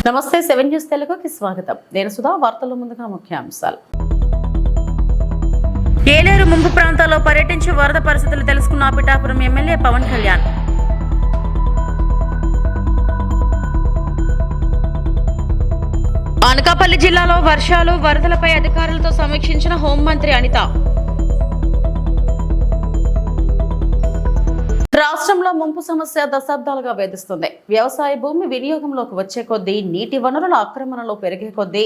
నమస్తే 7 న్యూస్ తెలుగుకి స్వాగతం. నేను సుధా. వార్తల ముందుగా ముఖ్యాంశాలు. ఏలేరు ముంపు ప్రాంతాల్లో పర్యటించి వరద పరిస్థితులు తెలుసుకున్న పిఠాపురం ఎమ్మెల్యే పవన్ కళ్యాణ్. అనకాపల్లి జిల్లాలో వర్షాలు వరదలపై అధికారులతో సమీక్షించిన హోంమంత్రి అనిత. రాష్ట్రంలో ముంపు సమస్య దశాబ్దాలుగా వేధిస్తుంది. వ్యవసాయ భూమి వినియోగంలోకి వచ్చే కొద్దీ నీటి వనరుల ఆక్రమణలో పెరిగే కొద్దీ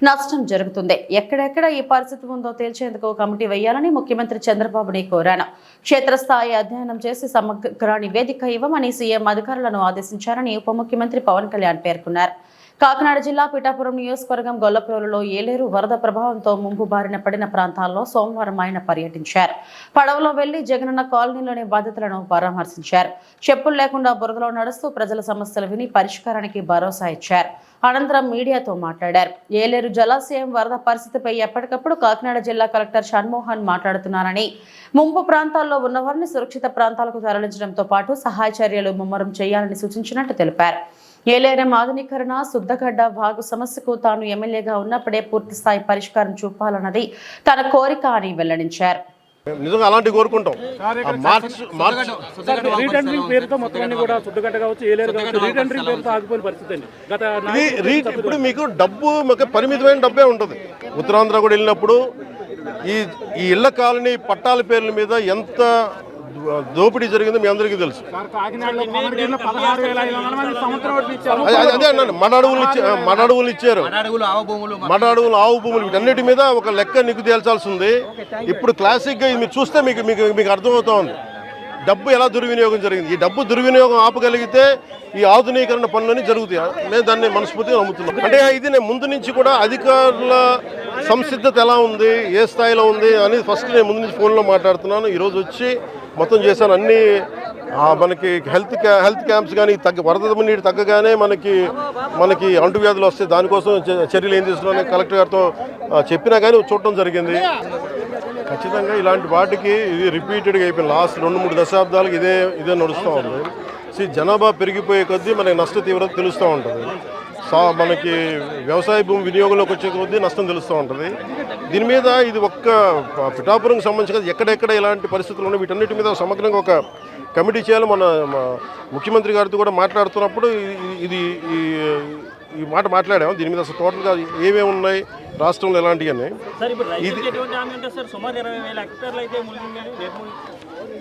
నష్టం జరుగుతుంది. ఎక్కడెక్కడ ఈ పరిస్థితి ఉందో తేల్చేందుకు కమిటీ వేయాలని ముఖ్యమంత్రి చంద్రబాబుని కోరాను. క్షేత్రస్థాయి అధ్యయనం చేసి సమగ్ర నివేదిక ఇవ్వమని సీఎం అధికారులను ఆదేశించారని ఉప ముఖ్యమంత్రి పవన్ కళ్యాణ్ పేర్కొన్నారు. కాకినాడ జిల్లా పిఠాపురం నియోజకవర్గం గొల్లప్రోలులో ఏలేరు వరద ప్రభావంతో ముంపు బారిన పడిన ప్రాంతాల్లో సోమవారం ఆయన పర్యటించారు. పడవలో వెళ్లి జగనన్న కాలనీలోని బాధితులను పరామర్శించారు. చెప్పులు లేకుండా బురదలో నడుస్తూ ప్రజల సమస్యలు విని పరిష్కారానికి భరోసా ఇచ్చారు. అనంతరం మీడియాతో మాట్లాడారు. ఏలేరు జలాశయం వరద పరిస్థితిపై ఎప్పటికప్పుడు కాకినాడ జిల్లా కలెక్టర్ షణ్మోహన్ మాట్లాడుతున్నారని, ముంపు ప్రాంతాల్లో ఉన్నవారిని సురక్షిత ప్రాంతాలకు తరలించడంతో పాటు సహాయ చర్యలు ముమ్మరం చేయాలని సూచించినట్టు తెలిపారు. ఏలేరం ఆధునీకరణ, శుద్ధగడ్డ వాగు సమస్యకు తాను ఎమ్మెల్యేగా ఉన్నప్పుడే పూర్తి స్థాయి పరిష్కారం చూపాలన్నది తన కోరిక అని వెల్లడించారు. నిజంగా అలాంటి కోరుకుంటాం. ఇప్పుడు మీకు డబ్బు పరిమితమైన డబ్బే ఉంటుంది. ఉత్తరాంధ్ర కూడా వెళ్ళినప్పుడు ఈ ఇళ్ల కాలనీ పట్టాల పేర్ల మీద ఎంత దోపిడీ జరిగిందో మీ అందరికీ తెలుసు. అదే అన్నాను, మడడుగులు ఇచ్చారు, మడడుగులు ఆవు భూములు, వీటన్నిటి మీద ఒక లెక్క నీకు తేల్చాల్సి ఉంది. ఇప్పుడు క్లాసిక్గా ఇది మీరు చూస్తే మీకు అర్థమవుతా ఉంది డబ్బు ఎలా దుర్వినియోగం జరిగింది. ఈ డబ్బు దుర్వినియోగం ఆపగలిగితే ఈ ఆధునీకరణ పనులన్నీ జరుగుతాయి. నేను దాన్ని మనస్ఫూర్తిగా నమ్ముతున్నాను. అంటే ఇది నేను ముందు నుంచి కూడా అధికారుల సంసిద్ధత ఎలా ఉంది, ఏ స్థాయిలో ఉంది అనేది ఫస్ట్ నేను ముందు నుంచి ఫోన్లో మాట్లాడుతున్నాను. ఈరోజు వచ్చి మొత్తం చేశాను. అన్నీ మనకి హెల్త్ క్యాంప్స్ కానీ వరద నీరు తగ్గగానే మనకి అంటువ్యాధులు వస్తాయి, దానికోసం చర్యలు ఏం తీసుకున్నాను కలెక్టర్ గారితో చెప్పినా కానీ చూడటం జరిగింది. ఖచ్చితంగా ఇలాంటి వాటికి ఇది రిపీటెడ్గా అయిపోయింది. లాస్ట్ 2-3 దశాబ్దాలకు ఇదే నడుస్తూ ఉంది. జనాభా పెరిగిపోయే కొద్దీ మనకి నష్ట తీవ్రత తెలుస్తూ ఉంటుంది. మనకి వ్యవసాయ భూమి వినియోగంలోకి వచ్చే కొద్దీ నష్టం తెలుస్తూ ఉంటుంది. దీని మీద ఇది ఒక్క పిఠాపురంకి సంబంధించి ఎక్కడెక్కడ ఇలాంటి పరిస్థితులు ఉన్నాయి వీటన్నిటి మీద సమగ్రంగా ఒక కమిటీ చేయాలి. మన ముఖ్యమంత్రి గారితో కూడా మాట్లాడుతున్నప్పుడు ఈ మాట మాట్లాడాము. దీని మీద అసలు టోటల్గా ఏమేమి ఉన్నాయి రాష్ట్రంలో ఎలాంటివి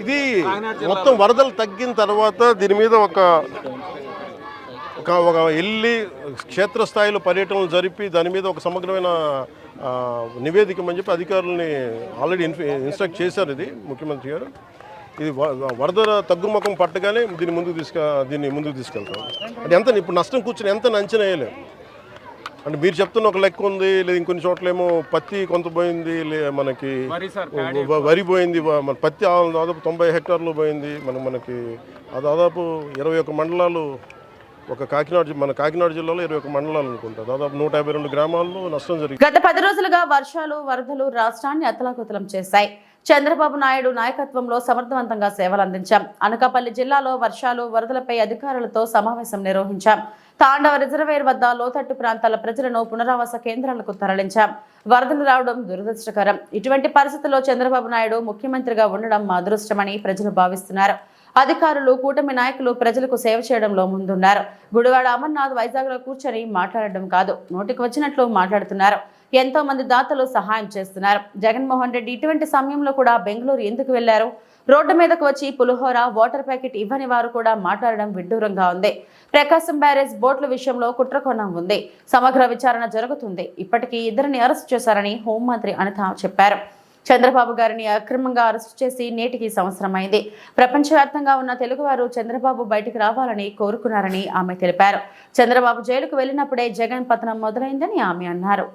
ఇది మొత్తం వరదలు తగ్గిన తర్వాత దీని మీద ఒక వెళ్ళి క్షేత్రస్థాయిలో పర్యటనలు జరిపి దాని మీద ఒక సమగ్రమైన నివేదిక అని చెప్పి అధికారులని ఆల్రెడీ ఇన్స్ట్రక్ట్ చేశారు. ఇది ముఖ్యమంత్రి గారు ఇది వరద తగ్గుముఖం పట్టగానే దీన్ని ముందుకు తీసుకెళ్తాం. అంటే ఎంత ఇప్పుడు నష్టం కూర్చొని ఎంత అంచనా వేయలేము. అంటే మీరు చెప్తున్న ఒక లెక్క ఉంది, లేదా ఇంకొన్ని చోట్లేమో పత్తి కొంత పోయింది, మనకి వరి పోయింది, మన పత్తి దాదాపు 90 హెక్టార్లు పోయింది. మనకి దాదాపు 21 మండలాలు, మన కాకినాడ జిల్లాలో 21 మండలాలు అనుకుంటా, దాదాపు 152 గ్రామాల్లో నష్టం జరిగింది. గత 10 రోజులుగా వర్షాలు వరదలు రాష్ట్రాన్ని అతలాకుతలం చేశాయి. చంద్రబాబు నాయుడు నాయకత్వంలో సమర్థవంతంగా సేవలు అందించాం. అనకాపల్లి జిల్లాలో వర్షాలు వరదలపై అధికారులతో సమావేశం నిర్వహించాం. తాండవ రిజర్వేర్ వద్ద లోతట్టు ప్రాంతాల ప్రజలను పునరావాస కేంద్రాలకు తరలించాం. వరదలు రావడం దురదృష్టకరం. ఇటువంటి పరిస్థితుల్లో చంద్రబాబు నాయుడు ముఖ్యమంత్రిగా ఉండడం మా అదృష్టమని ప్రజలు భావిస్తున్నారు. అధికారులు, కూటమి నాయకులు ప్రజలకు సేవ చేయడంలో ముందున్నారు. గుడివాడ అమర్నాథ్ వైజాగ్లో కూర్చొని మాట్లాడడం కాదు, నోటికి వచ్చినట్లు మాట్లాడుతున్నారు. ఎంతో మంది దాతలు సహాయం చేస్తున్నారు. జగన్మోహన్ రెడ్డి ఇటువంటి సమయంలో కూడా బెంగళూరు ఎందుకు వెళ్లారు? రోడ్డు మీదకు వచ్చి పులిహోర, వాటర్ ప్యాకెట్ ఇవ్వని వారు కూడా మాట్లాడడం విడ్డూరంగా ఉంది. ప్రకాశం బ్యారేజ్ బోట్ల విషయంలో కుట్రకోణం ఉంది. సమగ్ర విచారణ జరుగుతుంది. ఇప్పటికీ 2 అరెస్టు చేశారని హోంమంత్రి అనిత చెప్పారు. చంద్రబాబు గారిని అక్రమంగా అరెస్టు చేసి నేటికి సంవత్సరమైంది. ప్రపంచవ్యాప్తంగా ఉన్న తెలుగువారు చంద్రబాబు బయటికి రావాలని కోరుకున్నారని ఆమె తెలిపారు. చంద్రబాబు జైలుకు వెళ్లినప్పుడే జగన్ పతనం మొదలైందని ఆమె అన్నారు.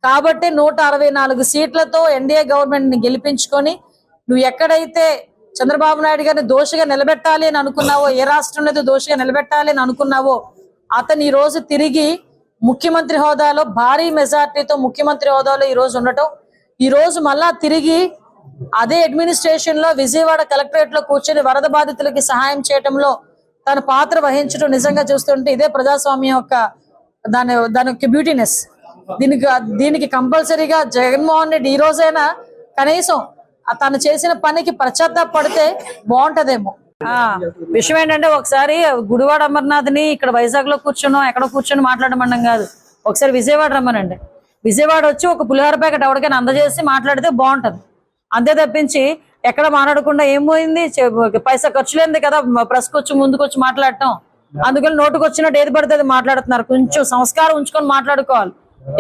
కాబట్టి 164 సీట్లతో ఎన్డీఏ గవర్నమెంట్ ని గెలిపించుకొని నువ్వు ఎక్కడైతే చంద్రబాబు నాయుడు గారిని దోషిగా నిలబెట్టాలి అని అనుకున్నావో, ఏ రాష్ట్రంలో అయితే దోషిగా నిలబెట్టాలి అని అనుకున్నావో, అతను ఈ రోజు తిరిగి ముఖ్యమంత్రి హోదాలో భారీ మెజార్టీతో ముఖ్యమంత్రి హోదాలో ఈ రోజు ఉండటం, ఈ రోజు మళ్ళా తిరిగి అదే అడ్మినిస్ట్రేషన్ లో విజయవాడ కలెక్టరేట్ లో కూర్చొని వరద బాధితులకి సహాయం చేయడంలో తన పాత్ర వహించడం నిజంగా చూస్తుంటే ఇదే ప్రజాస్వామ్యం యొక్క దాని యొక్క బ్యూటీనెస్. దీనికి కంపల్సరీగా జగన్మోహన్ రెడ్డి ఈ రోజైనా కనీసం తను చేసిన పనికి పశ్చాత్తాపడితే బాగుంటదేమో. విషయం ఏంటంటే ఒకసారి గుడివాడ అమర్నాథ్ని ఇక్కడ వైజాగ్ లో కూర్చున్నాం, ఎక్కడ కూర్చొని మాట్లాడమన్నాం కాదు, ఒకసారి విజయవాడ రమ్మనండి. విజయవాడ వచ్చి ఒక పులిహోర ప్యాకెట్ ఎవరికైనా అందజేసి మాట్లాడితే బాగుంటది. అంతే తప్పించి ఎక్కడ మాట్లాడకుండా ఏం పోయింది, పైసా ఖర్చు లేనిది కదా ప్రెస్కి వచ్చి ముందుకు వచ్చి మాట్లాడటం. అందుకని నోటుకు వచ్చినట్టు ఏది పడితే అది మాట్లాడుతున్నారు. కొంచెం సంస్కారం ఉంచుకొని మాట్లాడుకోవాలి.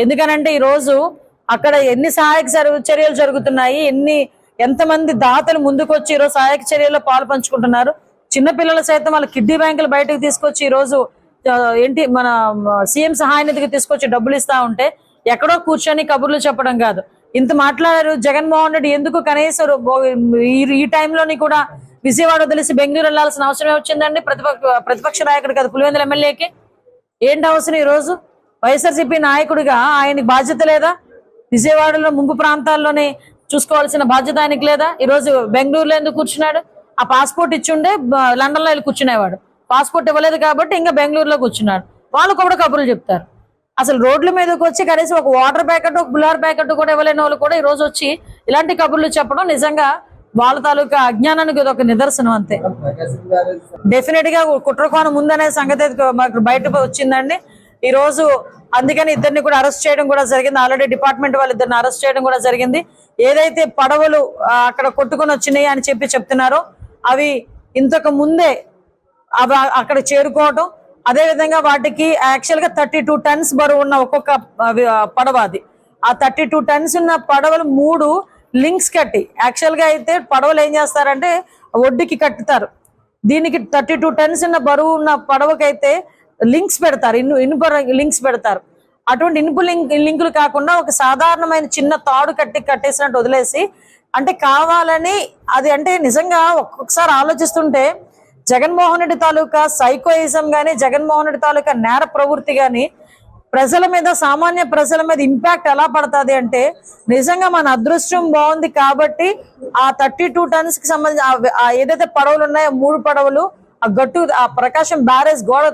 ఎందుకనంటే ఈ రోజు అక్కడ ఎన్ని సహాయక చర్యలు జరుగుతున్నాయి, ఎంతమంది దాతలు ముందుకు వచ్చి ఈరోజు సహాయక చర్యల్లో పాలు పంచుకుంటున్నారు. చిన్నపిల్లలు సైతం వాళ్ళ కిడ్నీ బ్యాంకులు బయటకు తీసుకొచ్చి ఈ రోజు మన సీఎం సహాయ నిధికి తీసుకొచ్చి డబ్బులు ఇస్తా ఉంటే ఎక్కడో కూర్చొని కబుర్లు చెప్పడం కాదు. ఇంత మాట్లాడారు జగన్మోహన్ రెడ్డి, ఎందుకు కనీసం ఈ టైంలోని కూడా విజయవాడ వదిలేసి బెంగళూరు వెళ్లాల్సిన అవసరమే వచ్చిందండి ప్రతిపక్ష నాయకుడు కదా పులివెందుల ఎమ్మెల్యేకి? ఏంటి అవసరం? ఈ రోజు వైఎస్ఆర్సీపీ నాయకుడిగా ఆయనకి బాధ్యత లేదా? విజయవాడలో ముంపు ప్రాంతాల్లోనే చూసుకోవాల్సిన బాధ్యత ఆయనకి లేదా? ఈ రోజు బెంగళూరులో ఎందుకు కూర్చున్నాడు? ఆ పాస్పోర్ట్ ఇచ్చుండే లండన్ లో వెళ్ళి కూర్చునేవాడు. పాస్పోర్ట్ ఇవ్వలేదు కాబట్టి ఇంకా బెంగళూరులో కూర్చున్నాడు. వాళ్ళు కూడా కబుర్లు చెప్తారు. అసలు రోడ్ల మీదకి వచ్చి కనీసం ఒక వాటర్ ప్యాకెట్, ఒక పులిహోర ప్యాకెట్ కూడా ఇవ్వలేని వాళ్ళు కూడా ఈ రోజు వచ్చి ఇలాంటి కబుర్లు చెప్పడం నిజంగా వాళ్ళ తాలూకా అజ్ఞానానికి ఒక నిదర్శనం. అంతే. డెఫినెట్ గా కుట్రకోణం ఉందనే సంగతి మాకు బయట వచ్చిందండి ఈ రోజు. అందుకని ఇద్దరిని కూడా అరెస్ట్ చేయడం కూడా జరిగింది. ఆల్రెడీ డిపార్ట్మెంట్ వాళ్ళు ఇద్దరిని అరెస్ట్ చేయడం కూడా జరిగింది. ఏదైతే పడవలు అక్కడ కొట్టుకొని వచ్చినాయి అని చెప్తున్నారో అవి ఇంతకు ముందే అక్కడ చేరుకోవటం, అదే విధంగా వాటికి యాక్చువల్ గా 32 టన్స్ బరువు ఉన్న ఒక్కొక్క పడవ అది. ఆ 32 టన్స్ ఉన్న పడవలు 3 లింక్స్ కట్టి, యాక్చువల్ గా అయితే పడవలు ఏం చేస్తారంటే ఒడ్డుకి కట్టుతారు. దీనికి 32 టన్స్ ఉన్న బరువు ఉన్న పడవకైతే లింక్స్ పెడతారు, ఇనుప లింక్స్ పెడతారు. అటువంటి ఇనుపు లింకులు కాకుండా ఒక సాధారణమైన చిన్న తాడు కట్టేసినట్టు వదిలేసి, అంటే కావాలని అది. అంటే నిజంగా ఒక్కొక్కసారి ఆలోచిస్తుంటే జగన్మోహన్ రెడ్డి తాలూకా సైకోయిజం గాని, జగన్మోహన్ రెడ్డి తాలూకా నేర ప్రవృత్తి గాని ప్రజల మీద, సామాన్య ప్రజల మీద ఇంపాక్ట్ ఎలా పడుతుంది అంటే, నిజంగా మన అదృష్టం బాగుంది కాబట్టి ఆ 32 టన్స్ కి సంబంధించి ఏదైతే పడవలు ఉన్నాయో 3 పడవలు ఆ ప్రకాశం బ్యారేజ్ గోడ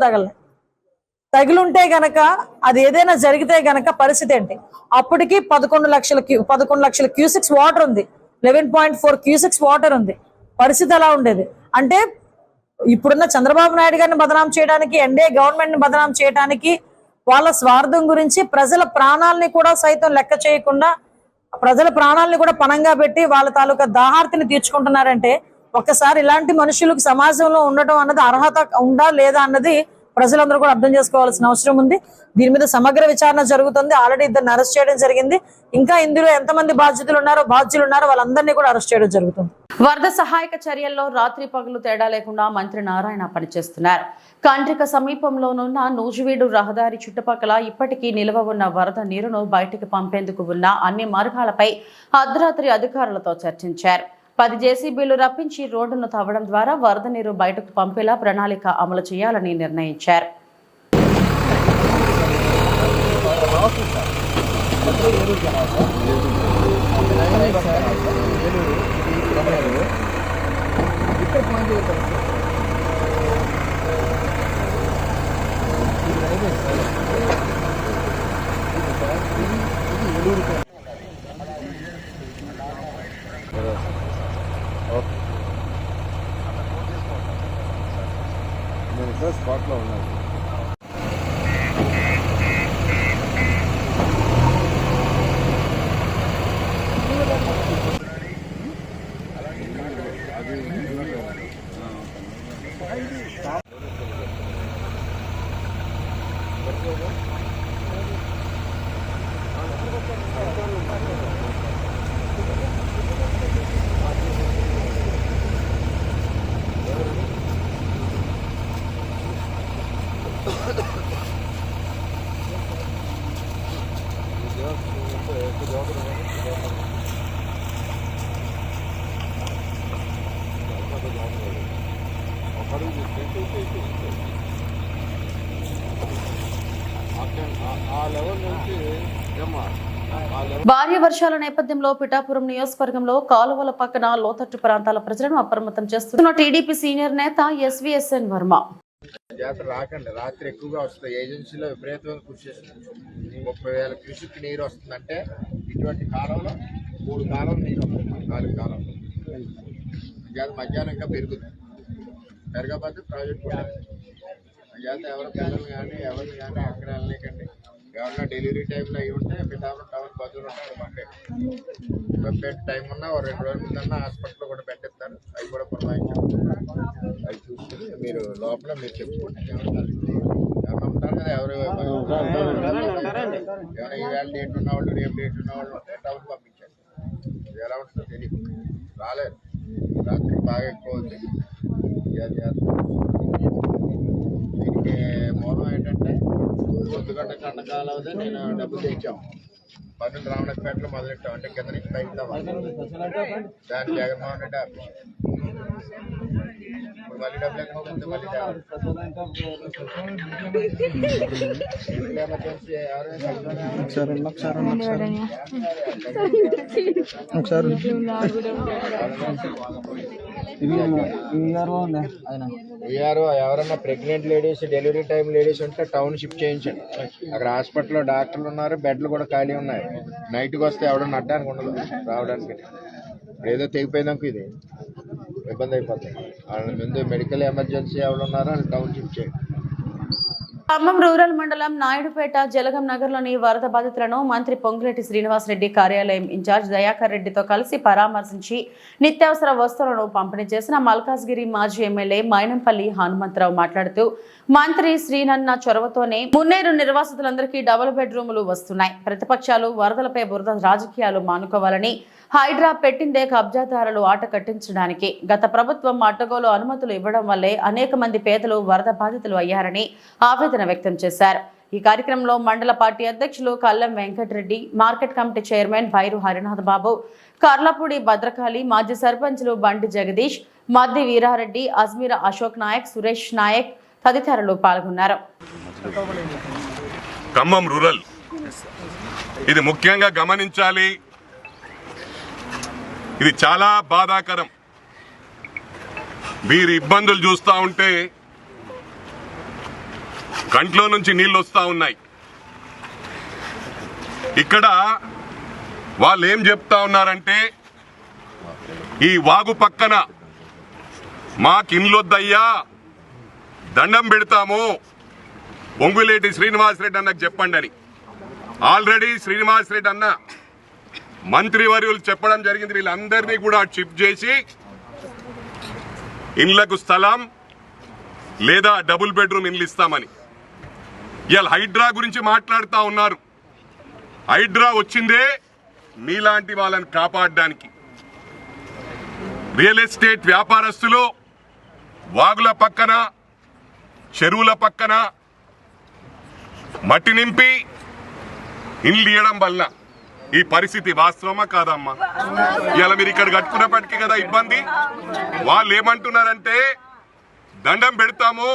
తగిలుంటే గనక, అది ఏదైనా జరిగితే గనక పరిస్థితి ఏంటి? అప్పటికి 11 లక్షల క్యూసెక్స్ వాటర్ ఉంది, 11.4 క్యూసెక్స్ వాటర్ ఉంది. పరిస్థితి ఎలా ఉండేది అంటే, ఇప్పుడున్న చంద్రబాబు నాయుడు గారిని బదనాం చేయడానికి, ఎన్డీఏ గవర్నమెంట్ ని బదనాం చేయడానికి, వాళ్ళ స్వార్థం గురించి ప్రజల ప్రాణాలని కూడా సైతం లెక్క చేయకుండా, ప్రజల ప్రాణాలని కూడా పణంగా పెట్టి వాళ్ళ తాలూకా దాహార్తిని తీర్చుకుంటున్నారంటే, ఒక్కసారి ఇలాంటి మనుషులకు సమాజంలో ఉండటం అన్నది అర్హత ఉందా లేదా అన్నది ప్రజలందరూ కూడా అర్థం చేసుకోవాల్సిన అవసరం ఉంది. దీని మీద సమగ్ర విచారణ జరుగుతుంది. ఆల్రెడీ ఇద్దరిని అరెస్ట్ చేయడం జరిగింది. ఇంకా ఇందులో ఎంతమంది బాధ్యులు ఉన్నారో వాళ్ళందరినీ కూడా అరెస్ట్ చేయడం జరుగుతుంది. వరద సహాయక చర్యల్లో రాత్రి పగలు తేడా లేకుండా మంత్రి నారాయణ పనిచేస్తున్నారు. కండ్రిక సమీపంలోనున్న నూజివీడు రహదారి చుట్టుపక్కల ఇప్పటికీ నిల్వ ఉన్న వరద నీరును బయటికి పంపేందుకు ఉన్న అన్ని మార్గాలపై అర్ధరాత్రి అధికారులతో చర్చించారు. 10 జేసీబీలు రప్పించి రోడ్డును తవ్వడం ద్వారా వరద నీరు బయటకు పంపేలా ప్రణాళిక అమలు చేయాలని నిర్ణయించారు. స్పాట్లో ఉన్నాను. భారీ వర్షాల నేపథ్యంలో పిఠాపురం నియోజకవర్గంలో కాలువల పక్కన లోతట్టు ప్రాంతాల ప్రజలను అప్రమత్తం చేస్తున్న టీడీపీ సీనియర్ నేత ఎస్వీఎస్ఎన్ వర్మ. జాతర రాకండి, రాత్రి ఎక్కువగా వస్తాయి. ఏజెన్సీలో విపరీతమైన కృషి చేస్తుంది. 30,000 క్యూసెక్ నీరు వస్తుందంటే ఇటువంటి కాలంలో 3 కాలం నీరు వస్తుంది, 4 కాలం జాతర మధ్యాహ్నం ఇంకా పెరుగుతుంది. పెరగకపోతే ప్రాజెక్ట్ కూడా జాతర ఎవరి పిల్లలు కానీ ఎవరిని కానీ అక్కడ వెళ్ళలేకండి. ఎవరన్నా డెలివరీ టైంలో అవి ఉంటే పిఠాపురం టౌన్ బదులు ఉంటాయి మండే వెబ్సైట్ టైం ఉన్నా 2 రోజుల ముందన్నా హాస్పిటల్లో కూడా పెట్టిస్తారు. అవి కూడా పురమాయించారు. అవి చూసుకుని మీరు లోపల మీరు చెప్పుకోండి. ఎవరు ఉంటారు కదా, ఎవరు ఎవరైనా ఈవేళ డేట్ ఉన్నవాళ్ళు రేపు డేట్ ఉన్నవాళ్ళు ఉంటే టౌన్ పంపించండి. ఇది ఎలా ఉంటుందో తెలియదు, రాలేదు. రాత్రి బాగా ఎక్కువ అవుతుంది. దీనికి మూలం ఏంటంటే పొద్దుగడ్డ కండకాలదే నేను డబ్బులు తెచ్చాము. పన్నులు రావణపేటలో మొదలెట్టాం, అంటే కింద నుంచి పైకి దాని జగన్మోహన్ రెడ్డి ఆఫీస్. ఇప్పుడు మళ్ళీ డబ్బులు ఎక్కకపోతే మళ్ళీ ఎమర్జెన్సీ ఎవరన్నా pregnant ladies, delivery time ladies ఉంటే టౌన్ షిఫ్ట్ చేయించండి. అక్కడ హాస్పిటల్లో డాక్టర్లు ఉన్నారు, బెడ్లు కూడా ఖాళీ ఉన్నాయి. నైట్కి వస్తే ఎవడన్నా అడ్డానికి ఉండదు రావడానికి. ఏదో తెగిపోయిందాక ఇది ఇబ్బంది అయిపోతుంది. వాళ్ళ ముందు మెడికల్ ఎమర్జెన్సీ ఎవరు ఉన్నారో వాళ్ళు టౌన్ షిఫ్ట్ చేయండి. ఖమ్మం రూరల్ మండలం నాయుడుపేట జలగం నగర్లోని వరద బాధితులను మంత్రి పొంగులేటి శ్రీనివాసరెడ్డి కార్యాలయం ఇన్ఛార్జ్ దయాకర్ రెడ్డితో కలిసి పరామర్శించి నిత్యావసర వస్తువులను పంపిణీ చేసిన మల్కాజ్గిరి మాజీ ఎమ్మెల్యే మైనంపల్లి హనుమంతరావు మాట్లాడుతూ మంత్రి శ్రీనన్న చొరవతోనే మున్నేరు నిర్వాసితులందరికీ డబుల్ బెడ్రూములు వస్తున్నాయి. ప్రతిపక్షాలు వరదలపై బురద రాజకీయాలు మానుకోవాలని, హైడ్రా పెట్టిందే కబ్జాదారులు ఆట కట్టించడానికి. గత ప్రభుత్వం అడ్డగోలు అనుమతులు ఇవ్వడం వల్లే అనేక మంది పేదలు వరద బాధితులు అయ్యారని ఆవేదన వ్యక్తం చేశారు. ఈ కార్యక్రమంలో మండల పార్టీ అధ్యక్షులు కల్లం Venkatareddy, market committee chairman బైరు Harinath బాబు, కర్లపూడి భద్రకాళి, మాజీ సర్పంచ్లు బండి జగదీష్, మద్ది వీరారెడ్డి, అజ్మీరా అశోక్ నాయక్, సురేష్ నాయక్ తదితరులు పాల్గొన్నారు. ఖమ్మం రూరల్ ఇది ముఖ్యంగా గమనించాలి. ఇది చాలా బాధాకరం. వీరి ఇబ్బందులు చూస్తూ ఉంటే కంట్లో నుంచి నీళ్ళు వస్తూ ఉన్నాయి. ఇక్కడ వాళ్ళు ఏం చెప్తా ఉన్నారంటే, ఈ వాగు పక్కన మాకిన్లొద్దయ్యా, దండం పెడతాము, పొంగులేటి శ్రీనివాసరెడ్డి అన్నకు చెప్పండి అని. ఆల్రెడీ శ్రీనివాసరెడ్డి అన్న మంత్రివర్యులు చెప్పడం జరిగింది. వీళ్ళందరినీ కూడా షిఫ్ట్ చేసి ఇండ్లకు స్థలం లేదా డబుల్ బెడ్రూమ్ ఇండ్లు ఇస్తామని. ఇవాళ హైడ్రా గురించి మాట్లాడుతూ ఉన్నారు. హైడ్రా వచ్చిందే మీలాంటి వాళ్ళని కాపాడడానికి. రియల్ ఎస్టేట్ వ్యాపారస్తులు వాగుల పక్కన, చెరువుల పక్కన మట్టి నింపి ఇండ్లు ఇవ్వడం వల్ల ఈ పరిస్థితి వాస్తవమా కాదమ్మా? ఇలా మీరు ఇక్కడ కట్టుకున్నప్పటికీ కదా ఇబ్బంది. వాళ్ళు ఏమంటున్నారంటే, దండం పెడతాము,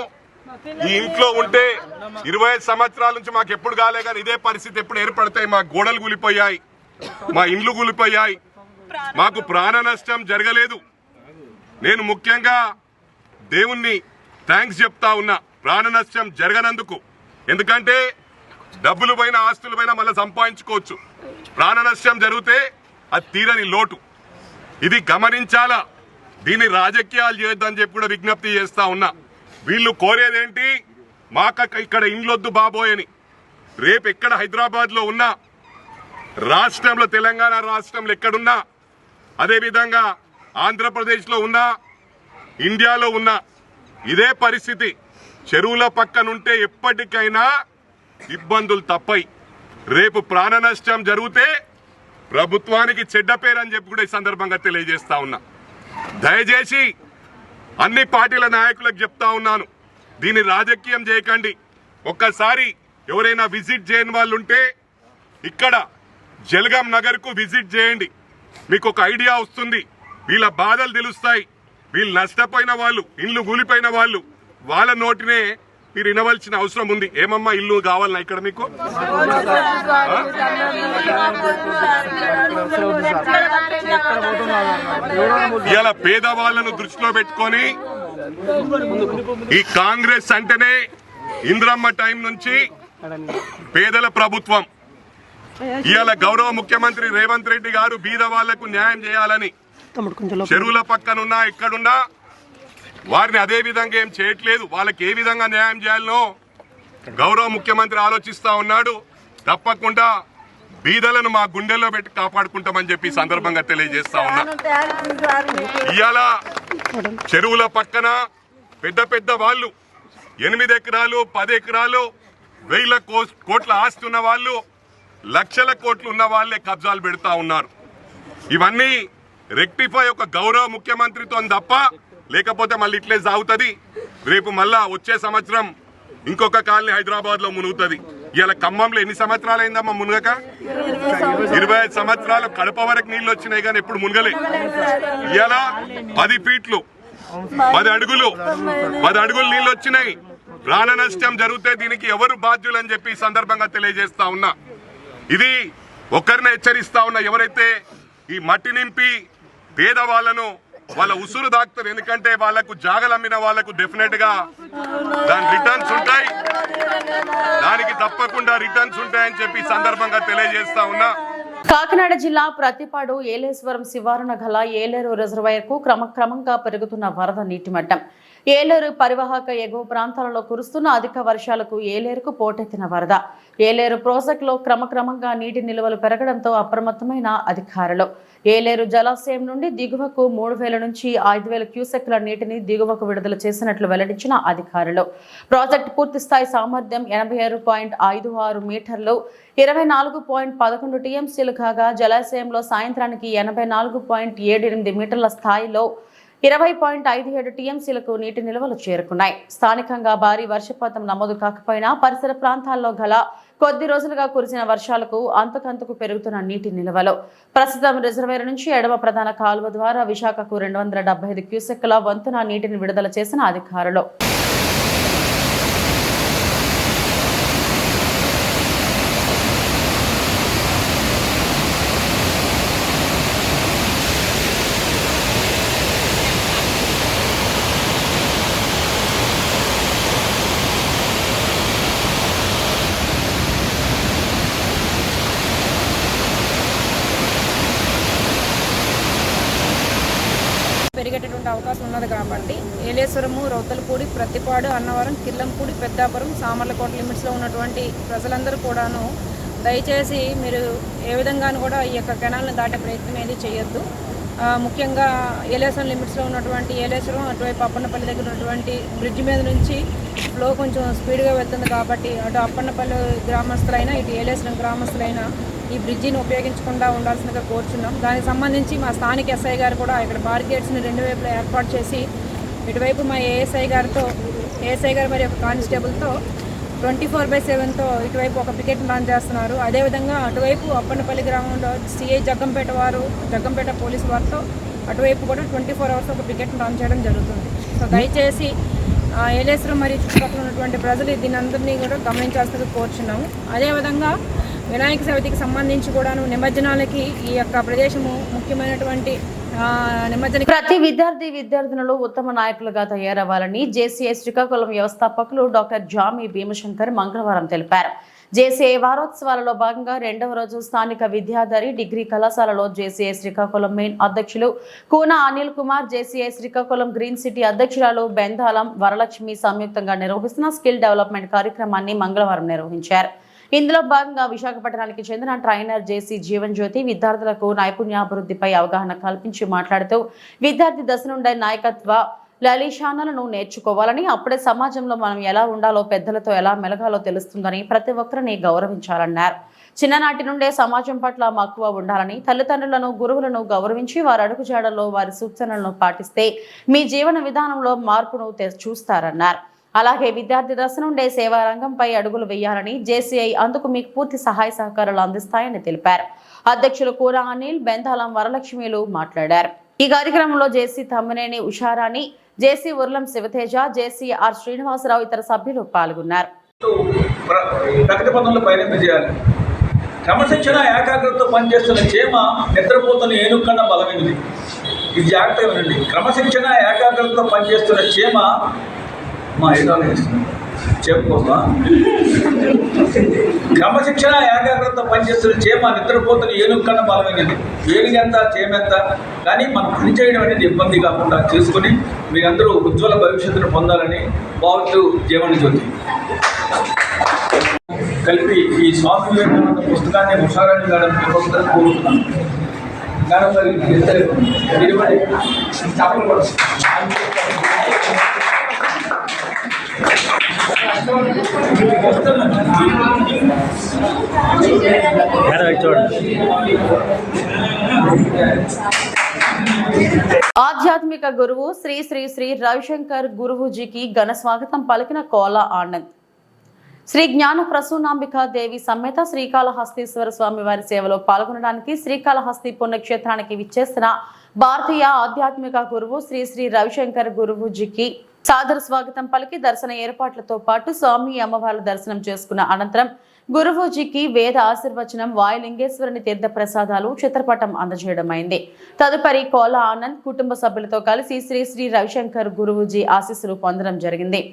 ఈ ఇంట్లో ఉంటే 25 సంవత్సరాల నుంచి మాకు ఎప్పుడు కాలే కానీ ఇదే పరిస్థితి ఎప్పుడు ఏర్పడతాయి. మా గోడలు కూలిపోయాయి, మా ఇండ్లు కూలిపోయాయి, మాకు ప్రాణ నష్టం జరగలేదు. నేను ముఖ్యంగా దేవుణ్ణి థ్యాంక్స్ చెప్తా ఉన్నా ప్రాణ నష్టం జరగనందుకు. ఎందుకంటే డబ్బులు పైన, ఆస్తుల పైన మళ్ళీ సంపాదించుకోవచ్చు. ప్రాణ నష్టం జరిగితే అది తీరని లోటు. ఇది గమనించాలా. దీన్ని రాజకీయాలు చేయొద్దని చెప్పి కూడా విజ్ఞప్తి చేస్తా ఉన్నా. వీళ్ళు కోరేదేంటి, మాకు ఇక్కడ ఇండ్లొద్దు బాబోయ్ అని. రేపు ఎక్కడ హైదరాబాద్లో ఉన్నా, రాష్ట్రంలో తెలంగాణ రాష్ట్రంలో ఎక్కడున్నా, అదేవిధంగా ఆంధ్రప్రదేశ్లో ఉన్నా, ఇండియాలో ఉన్నా ఇదే పరిస్థితి. చెరువుల పక్కనుంటే ఎప్పటికైనా ఇబ్బందులు తప్పై. రేపు ప్రాణ నష్టం జరిగితే ప్రభుత్వానికి చెడ్డ పేరు అని చెప్పి కూడా ఈ సందర్భంగా తెలియజేస్తా ఉన్నా. దయచేసి అన్ని పార్టీల నాయకులకు చెప్తా ఉన్నాను, దీన్ని రాజకీయం చేయకండి. ఒక్కసారి ఎవరైనా విజిట్ చేయని వాళ్ళు ఉంటే ఇక్కడ జలగం నగర్కు విజిట్ చేయండి. మీకు ఒక ఐడియా వస్తుంది, వీళ్ళ బాధలు తెలుస్తాయి. వీళ్ళు నష్టపోయిన వాళ్ళు, ఇల్లు కూలిపోయిన వాళ్ళు, వాళ్ళ నోటినే మీరు వినవలసిన అవసరం ఉంది. ఏమమ్మా ఇల్లు కావాలన్నా ఇక్కడ మీకు? ఇలా పేదవాళ్లను దృష్టిలో పెట్టుకొని ఈ కాంగ్రెస్ అంటేనే ఇంద్రమ్మ టైం నుంచి పేదల ప్రభుత్వం. ఇవాళ గౌరవ ముఖ్యమంత్రి రేవంత్ రెడ్డి గారు బీద వాళ్లకు న్యాయం చేయాలని చెరువుల పక్కనున్నా ఎక్కడున్నా వారిని అదే విధంగా ఏం చేయట్లేదు. వాళ్ళకి ఏ విధంగా న్యాయం చేయాలనో గౌరవ ముఖ్యమంత్రి ఆలోచిస్తా ఉన్నాడు. తప్పకుండా బీదలను మా గుండెల్లో పెట్టి కాపాడుకుంటామని చెప్పి సందర్భంగా తెలియజేస్తా ఉన్నా. ఇవాళ చెరువుల పక్కన పెద్ద పెద్ద వాళ్ళు 8 ఎకరాలు 10 ఎకరాలు 1000 కోట్ల ఆస్తి ఉన్న వాళ్ళు, లక్షల కోట్లు ఉన్న వాళ్ళే కబ్జాలు పెడతా ఉన్నారు. ఇవన్నీ రెక్టిఫై ఒక గౌరవ ముఖ్యమంత్రితో తప్ప, లేకపోతే మళ్ళీ ఇట్లే సాగుతుంది. రేపు మళ్ళా వచ్చే సంవత్సరం ఇంకొక కాలనీ హైదరాబాద్ లో మునుగుతుంది. ఇవాళ ఖమ్మంలో ఎన్ని సంవత్సరాలు అయిందమ్మా మునగక? 25 సంవత్సరాలు. కడప వరకు నీళ్లు వచ్చినాయి కానీ ఎప్పుడు మునగలే. ఇవాళ 10 ఫీట్లు 10 అడుగులు నీళ్లు వచ్చినాయి. ప్రాణ నష్టం జరిగితే దీనికి ఎవరు బాధ్యులని చెప్పి ఈ సందర్భంగా తెలియజేస్తా ఉన్నా. ఇది ఒక్కరిని హెచ్చరిస్తా ఉన్నా, ఎవరైతే ఈ మట్టి నింపి పేదవాళ్లను వాళ్ళ ఉసురు దాక్తారు. ఎందుకంటే వాళ్లకు జాగలు అమ్మిన వాళ్లకు డెఫినెట్ గా దాని రిటర్న్స్ ఉంటాయి, దానికి తప్పకుండా రిటర్న్స్ ఉంటాయని చెప్పి సందర్భంగా తెలియజేస్తా ఉన్నా. కాకినాడ జిల్లా ప్రతిపాడు ఏలేశ్వరం శివారున గల ఏలేరు రిజర్వాయర్ కు క్రమక్రమంగా పెరుగుతున్న వరద నీటి మట్టం. ఏలేరు పరివాహక ఎగువ ప్రాంతాలలో కురుస్తున్న అధిక వర్షాలకు ఏలేరుకు పోటెత్తిన వరద. ఏలేరు ప్రాజెక్టులో క్రమక్రమంగా నీటి నిల్వలు పెరగడంతో అప్రమత్తమైన అధికారులు ఏలేరు జలాశయం నుండి దిగువకు 3000 నుంచి 5000 క్యూసెక్ల నీటిని దిగువకు విడుదల చేసినట్లు వెల్లడించిన అధికారులు. ప్రాజెక్టు పూర్తి స్థాయి సామర్థ్యం 86.56 మీటర్లు 24.11 టీఎంసీలు కాగా జలాశయంలో సాయంత్రానికి 84.78 మీటర్ల స్థాయిలో 20.57 టీఎంసీలకు నీటి నిల్వలు చేరుకున్నాయి. స్థానికంగా భారీ వర్షపాతం నమోదు కాకపోయినా పరిసర ప్రాంతాల్లో గల కొద్ది రోజులుగా కురిసిన వర్షాలకు అంతకంతకు పెరుగుతున్న నీటి నిల్వలు. ప్రస్తుతం రిజర్వేర్ నుంచి ఎడమ ప్రధాన కాలువ ద్వారా విశాఖకు 275 క్యూసెక్ల వంతున నీటిని విడుదల చేసిన అధికారులు. పెరిగేటటువంటి అవకాశం ఉన్నది కాబట్టి ఏలేశ్వరము, రౌతలపూడి, ప్రతిపాడు, అన్నవరం, కిర్లంపూడి, పెద్దాపురం, సామర్లకోట లిమిట్స్లో ఉన్నటువంటి ప్రజలందరూ కూడాను దయచేసి మీరు ఏ విధంగానూ కూడా ఈ యొక్క కెనాల్ని దాటే ప్రయత్నం ఏది చేయొద్దు. ముఖ్యంగా ఏలేశ్వరం లిమిట్స్లో ఉన్నటువంటి ఏలేశ్వరం అటువైపు అప్పన్నపల్లి దగ్గర ఉన్నటువంటి బ్రిడ్జ్ మీద నుంచి ఫ్లో కొంచెం స్పీడ్గా వెళ్తుంది కాబట్టి అటు అప్పన్నపల్లి గ్రామస్తులైనా ఇటు ఏలేశ్వరం గ్రామస్తులైనా ఈ బ్రిడ్జిని ఉపయోగించకుండా ఉండాల్సిందిగా కోరుచున్నాం. దానికి సంబంధించి మా స్థానిక ఎస్ఐ గారు కూడా ఇక్కడ బార్గేట్స్ని 2 వైపులా ఏర్పాటు చేసి ఇటువైపు మా ఏఎస్ఐ గారు మరి ఒక కానిస్టేబుల్తో 24/7తో ఇటువైపు ఒక పికెట్ లాంచ్ చేస్తున్నారు. అదేవిధంగా అటువైపు అప్పన్నపల్లి గ్రామంలో సిఐ జగ్గంపేట పోలీసు వారితో అటువైపు కూడా 24 అవర్స్ ఒక పికెట్ లాంచ్ చేయడం జరుగుతుంది. సో దయచేసి ఏలేశ్వరం మరియు చుట్టుపక్కల ఉన్నటువంటి ప్రజలు దీని అందరినీ కూడా గమనించాల్సిందిగా కోరుచున్నాము. అదేవిధంగా వినాయక చవితికి సంబంధించి కూడాను నిమజ్జనాలకి ఈ యొక్క ప్రదేశము ముఖ్యమైనటువంటి ప్రతి విద్యార్థినులు ఉత్తమ నాయకులుగా తయారవ్వాలని జేసీఐ శ్రీకాకుళం వ్యవస్థాపకులు డాక్టర్ జామి భీమశంకర్ మంగళవారం తెలిపారు. జేసీఐ వారోత్సవాలలో భాగంగా 2వ రోజు స్థానిక విద్యాధరి డిగ్రీ కళాశాలలో జేసీఐ శ్రీకాకుళం మెయిన్ అధ్యక్షులు Koona Anil Kumar, JCI Srikakulam green city అధ్యక్షురాలు బెందాలం వరలక్ష్మి సంయుక్తంగా నిర్వహిస్తున్న స్కిల్ డెవలప్మెంట్ కార్యక్రమాన్ని మంగళవారం నిర్వహించారు. ఇందులో భాగంగా విశాఖపట్నానికి చెందిన ట్రైనర్ జేసీ జీవన్ జ్యోతి విద్యార్థులకు నైపుణ్యాభివృద్ధిపై అవగాహన కల్పించి మాట్లాడుతూ విద్యార్థి దశ నుండి నాయకత్వ లలిషానాలను నేర్చుకోవాలని, అప్పుడే సమాజంలో మనం ఎలా ఉండాలో, పెద్దలతో ఎలా మెలగాలో తెలుస్తుందని, ప్రతి ఒక్కరిని గౌరవించాలన్నారు. చిన్ననాటి నుండే సమాజం పట్ల మక్కువ ఉండాలని, తల్లిదండ్రులను, గురువులను గౌరవించి వారి అడుగుజాడల్లో వారి సూచనలను పాటిస్తే మీ జీవన విధానంలో మార్పును చూస్తారన్నారు. అలాగే విద్యార్థి దశ నుండే సేవా రంగంపై అడుగులు వేయాలని, జేసీఐ అందుకు మీకు పూర్తి సహాయ సహకారాలు అందిస్తాయని తెలిపారు. అధ్యక్షులు కూర అనిల్, బెందాలం వరలక్ష్మిలు మాట్లాడారు. ఈ కార్యక్రమంలో జేసీ తమ్మినేని ఉషారాణి, జేసీ ఉర్లం శివతేజ, జేసీ ఆర్ శ్రీనివాసరావు ఇతర సభ్యులు పాల్గొన్నారు. ప్రగతి పథంలో పయనం చేయాలి. క్రమశిక్షణ ఏకాగ్రతతో పనిచేస్తున్న చేమ నిద్రపోతున్న ఏనుగు కన్నా బలమైనది. ఇది జాగ్రత్తగా వినండి. క్రమశిక్షణ ఏకాగ్రతతో పనిచేస్తున్న చీమ మా ఏడాలు చేస్తుంది చీమ కోసమా? క్రమశిక్షణ ఏకాగ్రతతో పనిచేస్తున్న చీమ నిద్రపోతున్న ఏనుగు కన్నా బలమైనది. ఏనుగు ఎంత చీమ ఎంత, కానీ మనం పని చేయడం అనేది ఇబ్బంది కాకుండా చేసుకుని మీరందరూ ఉజ్వల భవిష్యత్తును పొందాలని భావిస్తూ జీవన జ్యోతి కలిపి ఈ స్వామి వివేకానంద పుస్తకాన్ని హుషారాన్ని గారు కోరుతున్నాను. ఆధ్యాత్మిక గురువు శ్రీ శ్రీ శ్రీ రవిశంకర్ గురువుజీకి ఘన స్వాగతం పలికిన కోలా ఆనంద్. శ్రీ జ్ఞాన ప్రసూనాంబికా దేవి సమేత శ్రీకాళహస్తీశ్వర స్వామి వారి సేవలో పాల్గొనడానికి శ్రీకాళహస్తి పుణ్యక్షేత్రానికి విచ్చేసిన భారతీయ ఆధ్యాత్మిక గురువు శ్రీ శ్రీ రవిశంకర్ గురువుజీకి సాదర స్వాగతం పలికి దర్శన ఏర్పాట్లతో పాటు స్వామి అమ్మవార్ల దర్శనం చేసుకున్న అనంతరం గురువుజీకి వేద ఆశీర్వచనం వాయులింగేశ్వరుని తీర్థ ప్రసాదాలు చిత్రపటం అందజేయడమైంది. తదుపరి కోలా ఆనంద్ కుటుంబ సభ్యులతో కలిసి శ్రీ శ్రీ రవిశంకర్ గురువుజీ ఆశీస్సులు పొందడం జరిగింది.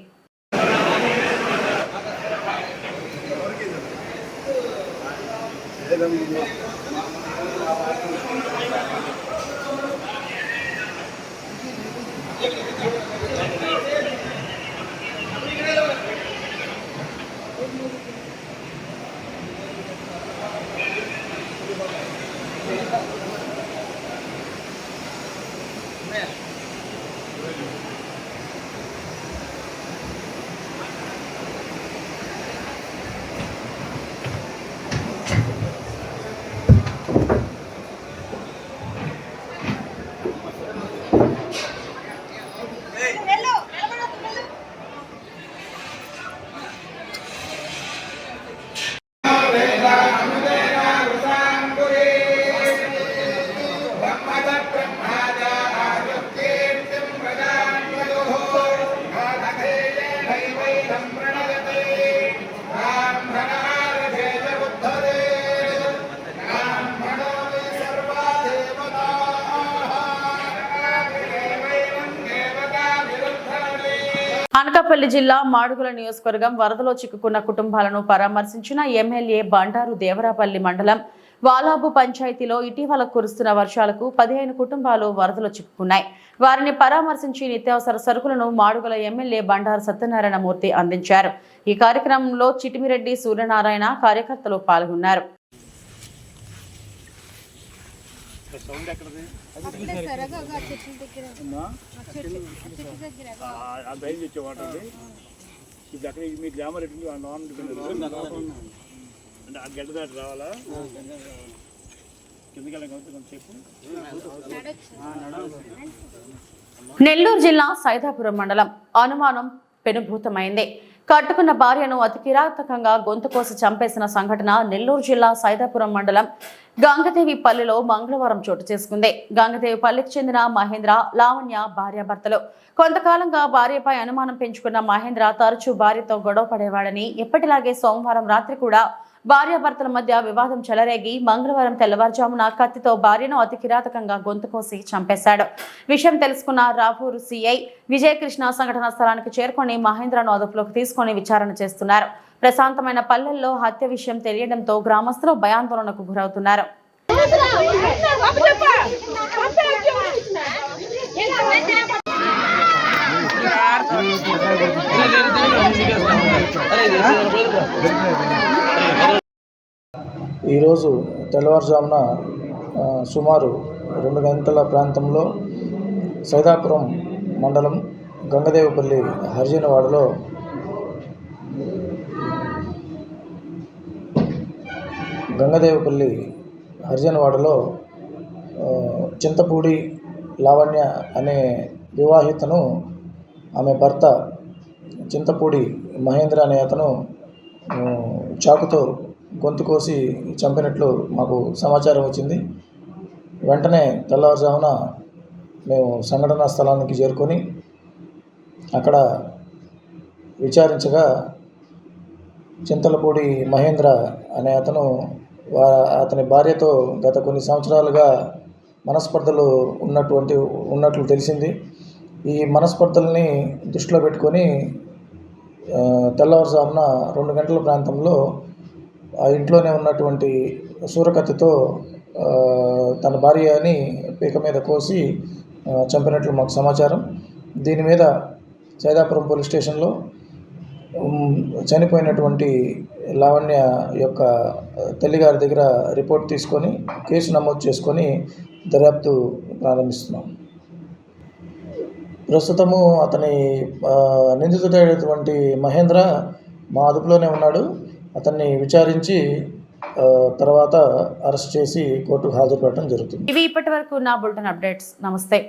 అనకాపల్లి జిల్లా మాడుగుల నియోజకవర్గం వరదలో చిక్కుకున్న కుటుంబాలను పరామర్శించిన ఎమ్మెల్యే బండారు దేవరాపల్లి మండలం వాలాబు పంచాయతీలో ఇటీవల కురుస్తున్న వర్షాలకు 15 కుటుంబాలు వరదలో చిక్కుకున్నాయి. వారిని పరామర్శించి నిత్యావసర సరుకులను మాడుగుల ఎమ్మెల్యే బండారు సత్యనారాయణ మూర్తి అందించారు. ఈ కార్యక్రమంలో చిటిమిరెడ్డి సూర్యనారాయణ కార్యకర్తలు పాల్గొన్నారు. మీ గ్రామర్ అంటే ఆ గడ్డ దాటి రావాలా నెల్లూరు జిల్లా సైదాపురం మండలం అనుమానం పెనుభూతమైంది. కట్టుకున్న భార్యను అతి కిరాతకంగా గొంతు కోసి చంపేసిన సంఘటన నెల్లూరు జిల్లా సైదాపురం మండలం గంగదేవిపల్లిలో మంగళవారం చోటు చేసుకుంది. గంగదేవిపల్లికి చెందిన మహేంద్ర, లావణ్య భార్యాభర్తలు. కొంతకాలంగా భార్యపై అనుమానం పెంచుకున్న మహేంద్ర తరచూ భార్యతో గొడవ పడేవాడని, ఎప్పటిలాగే సోమవారం రాత్రి కూడా భార్యాభర్తల మధ్య వివాదం చెలరేగి మంగళవారం తెల్లవారుజామున కత్తితో భార్యను అతి కిరాతకంగా గొంతు కోసి చంపేశాడు. విషయం తెలుసుకున్న రాపూరు సిఐ విజయకృష్ణ సంఘటనా స్థలానికి చేరుకొని మహేంద్రను అదుపులోకి తీసుకొని విచారణ చేస్తున్నారు. ప్రశాంతమైన పల్లెల్లో హత్య విషయం తెలియడంతో గ్రామస్తులు భయాందోళనకు గురవుతున్నారు. ఈరోజు తెల్లవారుజామున సుమారు 2 గంటల ప్రాంతంలో సైదాపురం మండలం గంగదేవిపల్లి హరిజనవాడలో చింతపూడి లావణ్య అనే వివాహితను ఆమె భర్త చింతపూడి మహేంద్ర అనే అతను చాకుతో గొంతు కోసి చంపినట్లు మాకు సమాచారం వచ్చింది. వెంటనే తెల్లవారుజామున మేము సంఘటనా స్థలానికి చేరుకొని అక్కడ విచారించగా చింతలపూడి మహేంద్ర అనే అతను అతని భార్యతో గత కొన్ని సంవత్సరాలుగా మనస్పర్ధలు ఉన్నట్లు తెలిసింది. ఈ మనస్పర్ధల్ని దృష్టిలో పెట్టుకొని తెల్లవారుజామున 2 గంటల ప్రాంతంలో ఆ ఇంట్లోనే ఉన్నటువంటి సూరకత్తితో తన భార్యని పీక మీద కోసి చంపినట్లు మాకు సమాచారం. దీని మీద సైదాపురం పోలీస్ స్టేషన్లో చనిపోయినటువంటి లావణ్య యొక్క తల్లిగారి దగ్గర రిపోర్ట్ తీసుకొని కేసు నమోదు చేసుకొని దర్యాప్తు ప్రారంభిస్తున్నాం. ప్రస్తుతము అతని నిందితుడైనటువంటి మహేంద్ర మా అదుపులోనే ఉన్నాడు. అతన్ని విచారించి తర్వాత అరెస్ట్ చేసి కోర్టుకు హాజరుపడటం జరుగుతుంది. ఇవి ఇప్పటి వరకు నా బులెటిన్ అప్డేట్స్. నమస్తే.